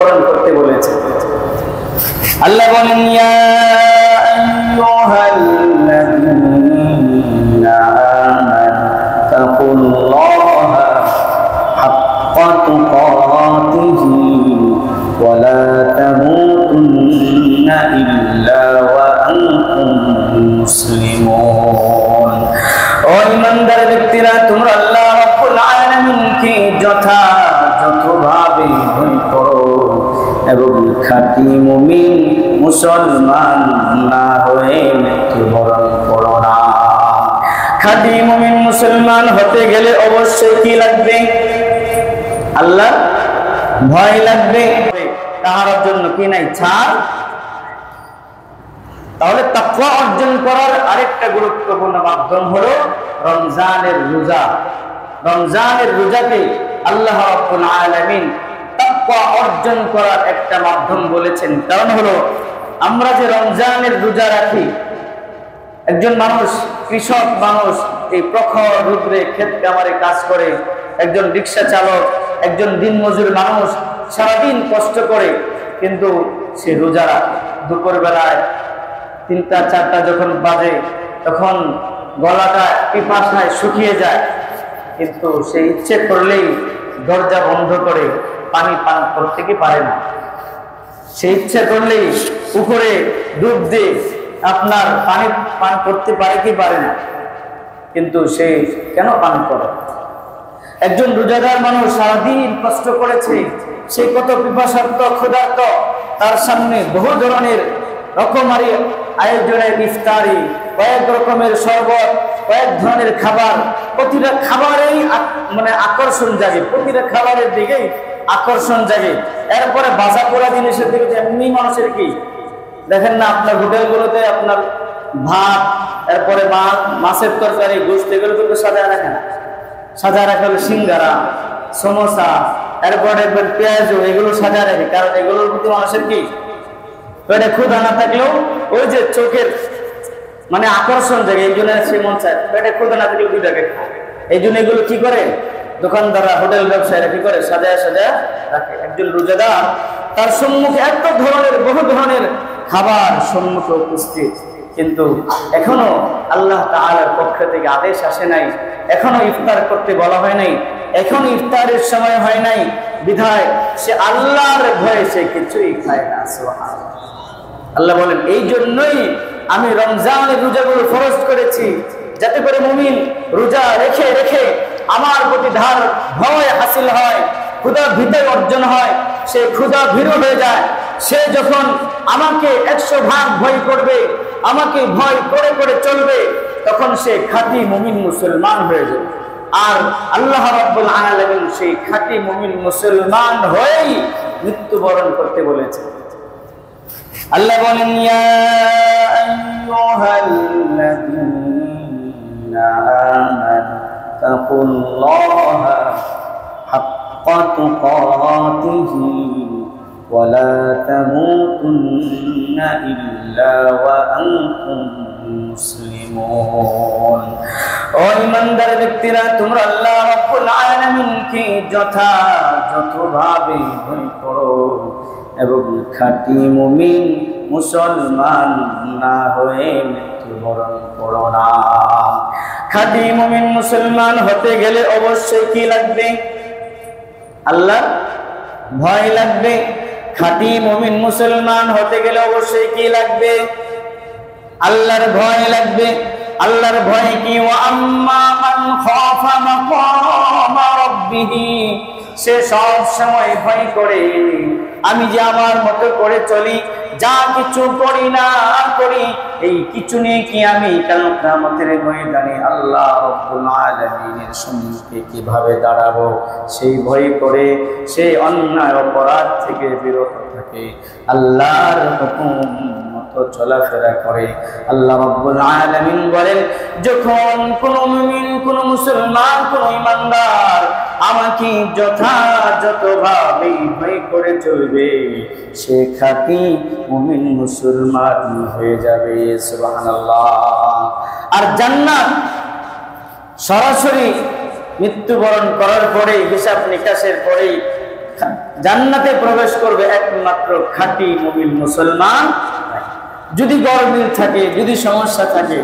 মৃত্যুবরণ করতে বলেছে। আল্লাহ বলেন ইয়া আইয়ুহাল্লাযীনা আমানু তাকুল্লাহা হাক্কা তুকাতিহি ওয়া লা তামুতুন্না ইল্লা ওয়া আনতুম মুসলিমুন। ও ঈমানদার ব্যক্তিরা, তোমরা আল্লাহ রাব্বুল আলামিনকে যথাযথভাবে ভয় করো এবং খাঁটি মুমিন মুসলমান না হয়ে মৃত্যুবরণ করো না। খাঁটি মুমিন মুসলমান হতে গেলে অবশ্যই কি লাগবে? আল্লাহ ভয় লাগবে। তাহার জন্য কি নাই? ছাড়। তাহলে তাকওয়া অর্জন করার আরেকটা গুরুত্বপূর্ণ মাধ্যম হলো রমজানের রোজা। রমজানের রোজাকে আল্লাহ রাব্বুল আলামিন তাকওয়া অর্জন করার একটা মাধ্যম বলেছেন। কারণ হলো আমরা যে রমজানের রোজা রাখি, একজন মানুষ, কৃষক মানুষ, এই প্রখর রৌদ্রে ক্ষেত খামারে কাজ করে, একজন রিক্সা চালক, একজন দিনমজুর মানুষ সারাদিন কষ্ট করে, কিন্তু সে রোজা রাখে। দুপুরবেলায় 3টা 4টা যখন বাজে তখন গলাটা পিপাসায় শুকিয়ে যায়, কিন্তু সে ইচ্ছে করলেই দরজা বন্ধ করে পানি পান করতে কি পারে না। সে ইচ্ছে করলেই উপরে ডুব দিয়ে আপনার পানি পান করতে পারে কি পারে না, কিন্তু সে কেন পান করে? একজন রোজাদার মানুষ সারাদিন কষ্ট করেছে, সে কত পিপাসার্ত ক্ষুধার্ত, তার সামনে বহু ধরনের রকমারি আয়োজনের ইফতারি, কয়েক রকমের শরবত, কয়েক ধরনের খাবার, প্রতিটা খাবারেই মানে আকর্ষণ জাগে, প্রতিটা খাবারের দিকেই আকর্ষণ জাগে। এরপরে ভাজা পোড়া জিনিসের দিকে এমনি মানুষের কি দেখেন না, আপনার হোটেলগুলোতে আপনার ভাত, এরপরে মাছের তরকারি, গোশত, এগুলো কিন্তু সাজায় রাখে না। সাজায় রাখা হলো সিঙ্গারা, সমোসা, এরপরে পেঁয়াজু, এগুলো সাজায় রাখে। কারণ এগুলোর প্রতি মানুষের কি পেটে ক্ষুধা না থাকলেও ওই যে চোখের মানে আকর্ষণ জাগে, এই জন্য সে মন চায় পেটে ক্ষুধা না থাকলেও দুইটাকে খায়। এই জন্য এগুলো কি করে দোকানদাররা, হোটেল ব্যবসায়ীরা কি করে সাজায় সাজায় রাখে। একজন রোজাদার, তার সম্মুখে এত ধরনের বহু ধরনের খাবার সম্মুখে উপস্থিত, কিন্তু এখনো আল্লাহ তাআলার পক্ষ থেকে আদেশ আসে নাই, এখনো ইফতার করতে বলা হয় নাই, এখনো ইফতারের সময় হয় নাই, বিধায় সে আল্লাহর ভয়ে সে কিছুই খায় না। সুবহানাল্লাহ। আল্লাহ বলেন এই জন্যই আমি রমজানের রোজাগুলো ফরজ করেছি, যাতে করে মুমিন রোজা রেখে রেখে আমার প্রতি ভয় হাসিল হয়, ক্ষুধা ভীতি অর্জন হয়, সে ক্ষুধা ভীরু হয়ে যায়। সে যখন আমাকে 100 ভাগ ভয় করবে, আমাকে ভয় করে করে চলবে, তখন সে খাঁটি মুমিন মুসলমান হয়ে যাবে। আর আল্লাহ রাব্বুল আলামিন সেই খাঁটি মুমিন মুসলমান হয়েই মৃত্যুবরণ করতে বলেছে। আল্লাহ বলেন ইয়া আইয়ুহাল্লাযীনা আমানু তাকুল্লাহা হাক্কা তুকাতিহি ওয়া লা তামুতুন্না ইল্লা ওয়া আনতুম মুসলিমুন। ও ঈমানদার ব্যক্তিরা, তোমরা আল্লাহ রাব্বুল আলামিনকে যথাযথভাবে ভয় করো এবং খাঁটি মুমিন মুসলমান না হয়ে মৃত্যুবরণ করো না। খাঁটি মুমিন মুসলমান হতে গেলে অবশ্যই কি লাগবে? আল্লাহ ভয় লাগবে। খাঁটি মুমিন মুসলমান হতে গেলে অবশ্যই কি লাগবে? আল্লাহর ভয় লাগবে। আল্লাহর ভয় কি? ওয়া আম্মা মান খাফা মাকামা রাব্বিহি, সে সব সময় ভয় করে আমি যে আমার মতো করে চলি, যা কিছু করি না করি, এই কিছু নিয়ে কি আমি কাল কিয়ামতের ময়দানে আল্লাহ রাব্বুল আলামিনের সম্মুখে কিভাবে দাঁড়াবো, সেই ভয় করে সে অন্যায় অপরাধ থেকে বিরত থাকে, আল্লাহর হুকুম মতো চলাফেরা করে। আল্লাহ রাব্বুল আলামিন বলেন, যখন কোন মুমিন, কোন মুসলমান, কোন ঈমানদার আমাকে যথাযথভাবে ভয় করে চলবে, সে খাঁটি মুমিন মুসলমান হয়ে যাবে। সুবহানাল্লাহ। আর জান্নাত সরাসরি মৃত্যুবরণ করার পরে, হিসাব নিকাশের পরে জান্নাতে প্রবেশ করবে একমাত্র খাঁটি মুমিন মুসলমান। যদি গরমিল থাকে, যদি সমস্যা থাকে,